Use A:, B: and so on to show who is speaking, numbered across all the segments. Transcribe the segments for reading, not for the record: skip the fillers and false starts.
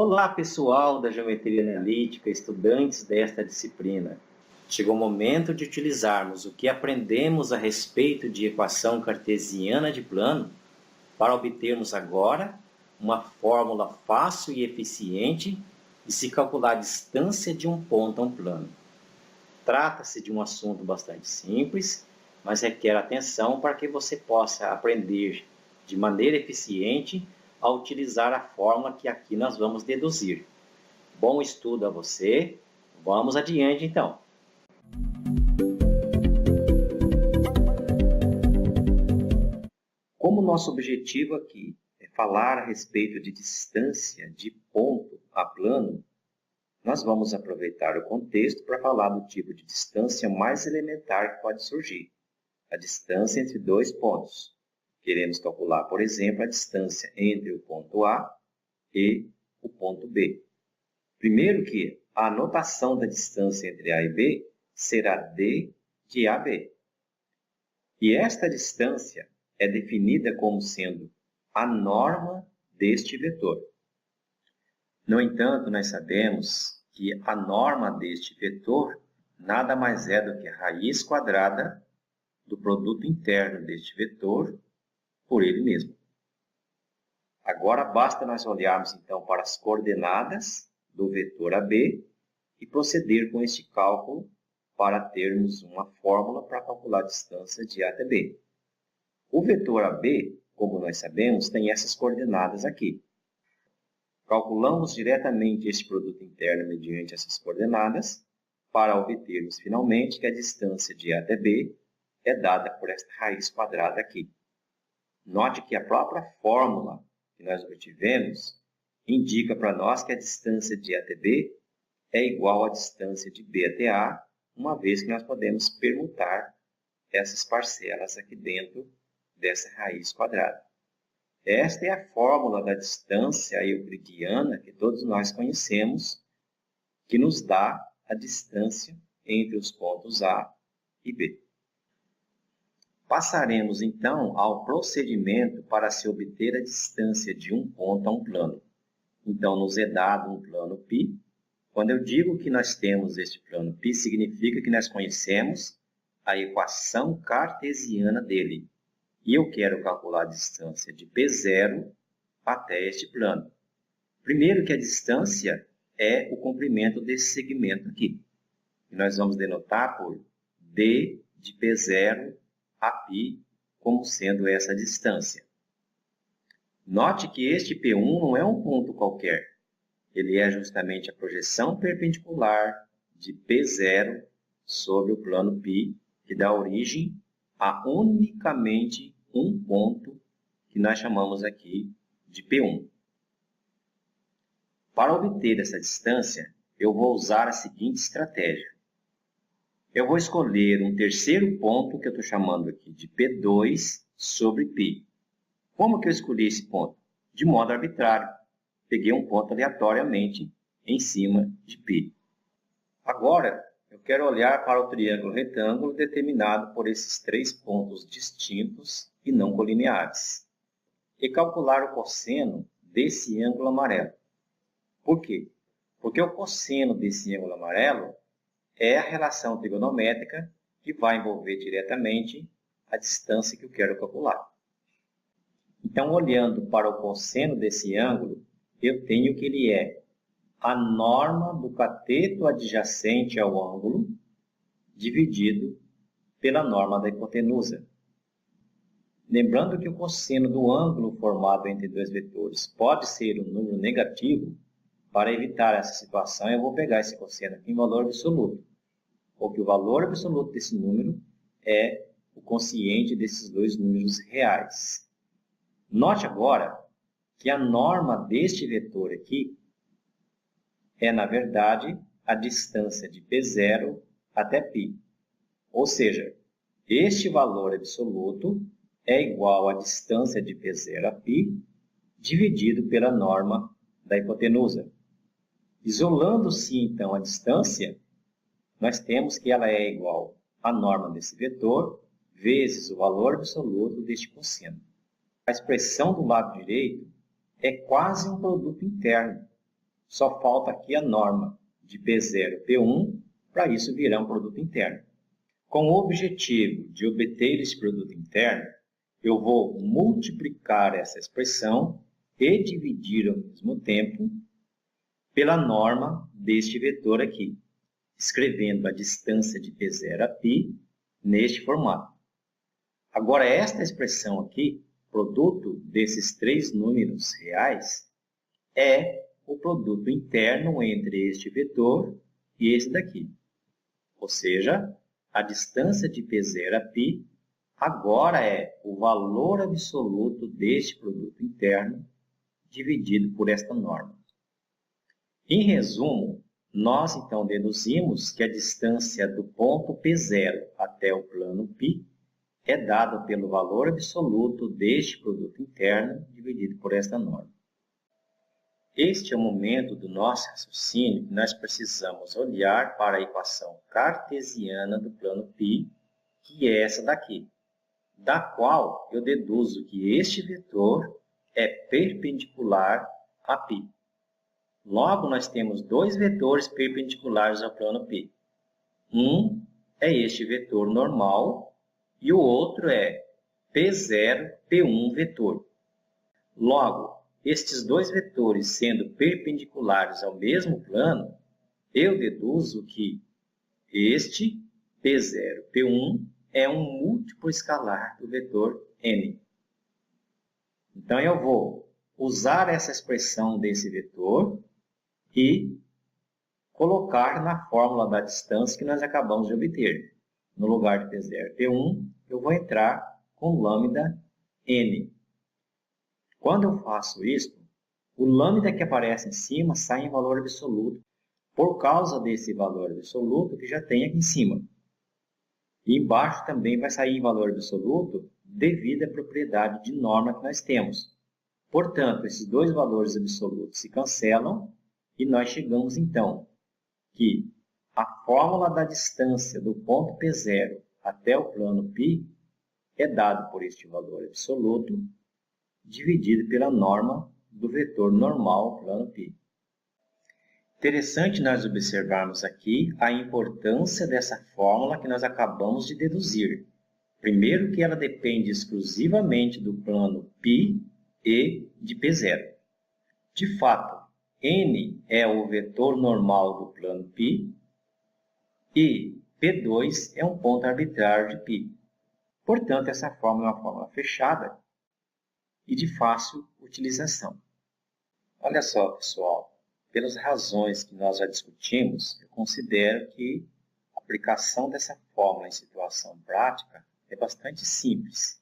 A: Olá, pessoal da Geometria Analítica, estudantes desta disciplina. Chegou o momento de utilizarmos o que aprendemos a respeito de equação cartesiana de plano para obtermos agora uma fórmula fácil e eficiente de se calcular a distância de um ponto a um plano. Trata-se de um assunto bastante simples, mas requer atenção para que você possa aprender de maneira eficiente a utilizar a fórmula que aqui nós vamos deduzir. Bom estudo a você. Vamos adiante, então. Como nosso objetivo aqui é falar a respeito de distância de ponto a plano, nós vamos aproveitar o contexto para falar do tipo de distância mais elementar que pode surgir, a distância entre dois pontos. Queremos calcular, por exemplo, a distância entre o ponto A e o ponto B. Primeiro que a notação da distância entre A e B será d de AB. E esta distância é definida como sendo a norma deste vetor. No entanto, nós sabemos que a norma deste vetor nada mais é do que a raiz quadrada do produto interno deste vetor por ele mesmo. Agora basta nós olharmos então para as coordenadas do vetor AB e proceder com este cálculo para termos uma fórmula para calcular a distância de A até B. O vetor AB, como nós sabemos, tem essas coordenadas aqui. Calculamos diretamente este produto interno mediante essas coordenadas para obtermos finalmente que a distância de A até B é dada por esta raiz quadrada aqui. Note que a própria fórmula que nós obtivemos indica para nós que a distância de A até B é igual à distância de B até A, uma vez que nós podemos permutar essas parcelas aqui dentro dessa raiz quadrada. Esta é a fórmula da distância euclidiana que todos nós conhecemos, que nos dá a distância entre os pontos A e B. Passaremos, então, ao procedimento para se obter a distância de um ponto a um plano. Então, nos é dado um plano π. Quando eu digo que nós temos este plano π, significa que nós conhecemos a equação cartesiana dele. E eu quero calcular a distância de P0 até este plano. Primeiro que a distância é o comprimento desse segmento aqui. E nós vamos denotar por d de P0 a π como sendo essa distância. Note que este P1 não é um ponto qualquer. Ele é justamente a projeção perpendicular de P0 sobre o plano π, que dá origem a unicamente um ponto que nós chamamos aqui de P1. Para obter essa distância, eu vou usar a seguinte estratégia. Eu vou escolher um terceiro ponto que eu estou chamando aqui de P2 sobre π. Como que eu escolhi esse ponto? De modo arbitrário. Peguei um ponto aleatoriamente em cima de π. Agora, eu quero olhar para o triângulo retângulo determinado por esses três pontos distintos e não colineares. E calcular o cosseno desse ângulo amarelo. Por quê? Porque o cosseno desse ângulo amarelo é a relação trigonométrica que vai envolver diretamente a distância que eu quero calcular. Então, olhando para o cosseno desse ângulo, eu tenho que ele é a norma do cateto adjacente ao ângulo dividido pela norma da hipotenusa. Lembrando que o cosseno do ângulo formado entre dois vetores pode ser um número negativo, para evitar essa situação eu vou pegar esse cosseno aqui em valor absoluto, porque o valor absoluto desse número é o quociente desses dois números reais. Note agora que a norma deste vetor aqui é, na verdade, a distância de P0 até π. Ou seja, este valor absoluto é igual à distância de P0 a π dividido pela norma da hipotenusa. Isolando-se, então, a distância, nós temos que ela é igual à norma desse vetor vezes o valor absoluto deste cosseno. A expressão do lado direito é quase um produto interno. Só falta aqui a norma de P0, P1, para isso virar um produto interno. Com o objetivo de obter esse produto interno, eu vou multiplicar essa expressão e dividir ao mesmo tempo pela norma deste vetor aqui, escrevendo a distância de P0 a π neste formato. Agora, esta expressão aqui, produto desses três números reais, é o produto interno entre este vetor e este daqui. Ou seja, a distância de P0 a π agora é o valor absoluto deste produto interno dividido por esta norma. Em resumo, nós então deduzimos que a distância do ponto P0 até o plano π é dada pelo valor absoluto deste produto interno dividido por esta norma. Este é o momento do nosso raciocínio que nós precisamos olhar para a equação cartesiana do plano π, que é essa daqui, da qual eu deduzo que este vetor é perpendicular a π. Logo, nós temos dois vetores perpendiculares ao plano π. Um é este vetor normal e o outro é P0, P1 vetor. Logo, estes dois vetores sendo perpendiculares ao mesmo plano, eu deduzo que este P0, P1 é um múltiplo escalar do vetor n. Então, eu vou usar essa expressão desse vetor e colocar na fórmula da distância que nós acabamos de obter. No lugar de P0, P1, eu vou entrar com lambda n. Quando eu faço isso, o lambda que aparece em cima sai em valor absoluto, por causa desse valor absoluto que já tem aqui em cima. E embaixo também vai sair em valor absoluto devido à propriedade de norma que nós temos. Portanto, esses dois valores absolutos se cancelam e nós chegamos então que a fórmula da distância do ponto P0 até o plano π é dado por este valor absoluto dividido pela norma do vetor normal plano π. Interessante nós observarmos aqui a importância dessa fórmula que nós acabamos de deduzir. Primeiro que ela depende exclusivamente do plano π e de P0. De fato, n é o vetor normal do plano π e P2 é um ponto arbitrário de π. Portanto, essa fórmula é uma fórmula fechada e de fácil utilização. Olha só, pessoal, pelas razões que nós já discutimos, eu considero que a aplicação dessa fórmula em situação prática é bastante simples.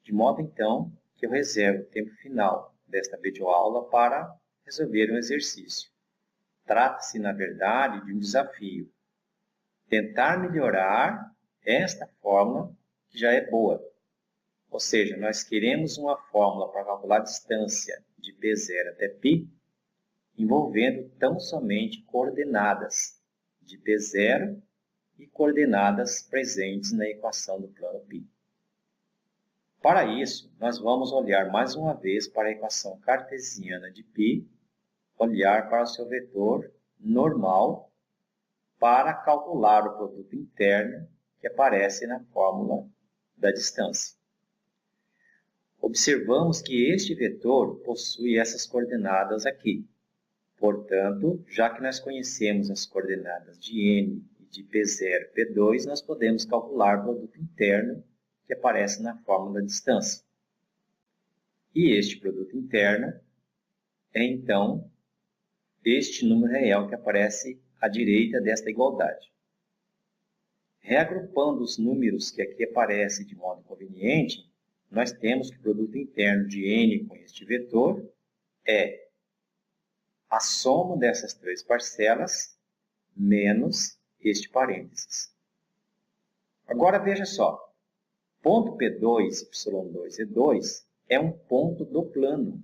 A: De modo, então, que eu reservo o tempo final desta videoaula para resolver um exercício. Trata-se, na verdade, de um desafio. Tentar melhorar esta fórmula que já é boa. Ou seja, nós queremos uma fórmula para calcular a distância de P0 até π, envolvendo tão somente coordenadas de P0 e coordenadas presentes na equação do plano π. Para isso, nós vamos olhar mais uma vez para a equação cartesiana de π, olhar para o seu vetor normal para calcular o produto interno que aparece na fórmula da distância. Observamos que este vetor possui essas coordenadas aqui. Portanto, já que nós conhecemos as coordenadas de n e de P0 e P2, nós podemos calcular o produto interno que aparece na fórmula da distância. E este produto interno é, então, este número real que aparece à direita desta igualdade. Reagrupando os números que aqui aparecem de modo conveniente, nós temos que o produto interno de n com este vetor é a soma dessas três parcelas menos este parênteses. Agora veja só, ponto P2, Y2 e 2 é um ponto do plano.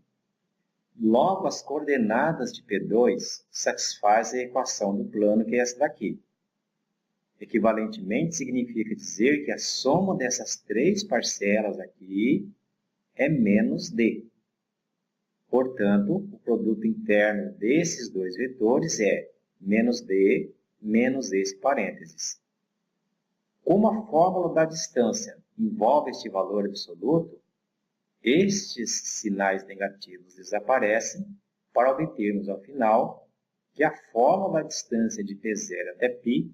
A: Logo, as coordenadas de P2 satisfazem a equação do plano, que é essa daqui. Equivalentemente, significa dizer que a soma dessas três parcelas aqui é menos D. Portanto, o produto interno desses dois vetores é menos d menos esse parênteses. Como a fórmula da distância envolve este valor absoluto, estes sinais negativos desaparecem para obtermos ao final que a fórmula da distância de P0 até π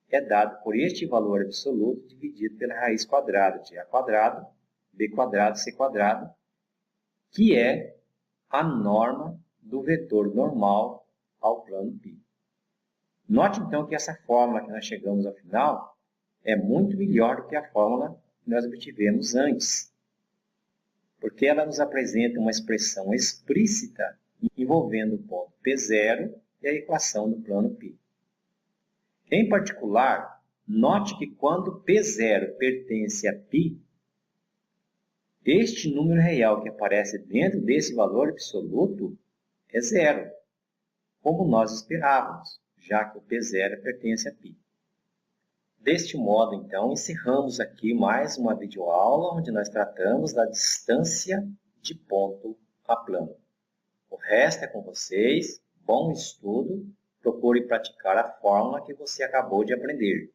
A: é dada por este valor absoluto dividido pela raiz quadrada de a quadrado, b quadrado, c quadrado, que é a norma do vetor normal ao plano π. Note então que essa fórmula que nós chegamos ao final é muito melhor do que a fórmula que nós obtivemos antes, porque ela nos apresenta uma expressão explícita envolvendo o ponto P0 e a equação do plano π. Em particular, note que quando P0 pertence a π, este número real que aparece dentro desse valor absoluto é zero, como nós esperávamos, já que o P0 pertence a π. Deste modo, então, encerramos aqui mais uma videoaula onde nós tratamos da distância de ponto a plano. O resto é com vocês, bom estudo, procure praticar a fórmula que você acabou de aprender.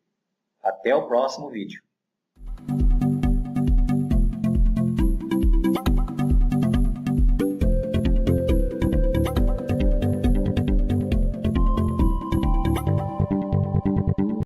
A: Até o próximo vídeo.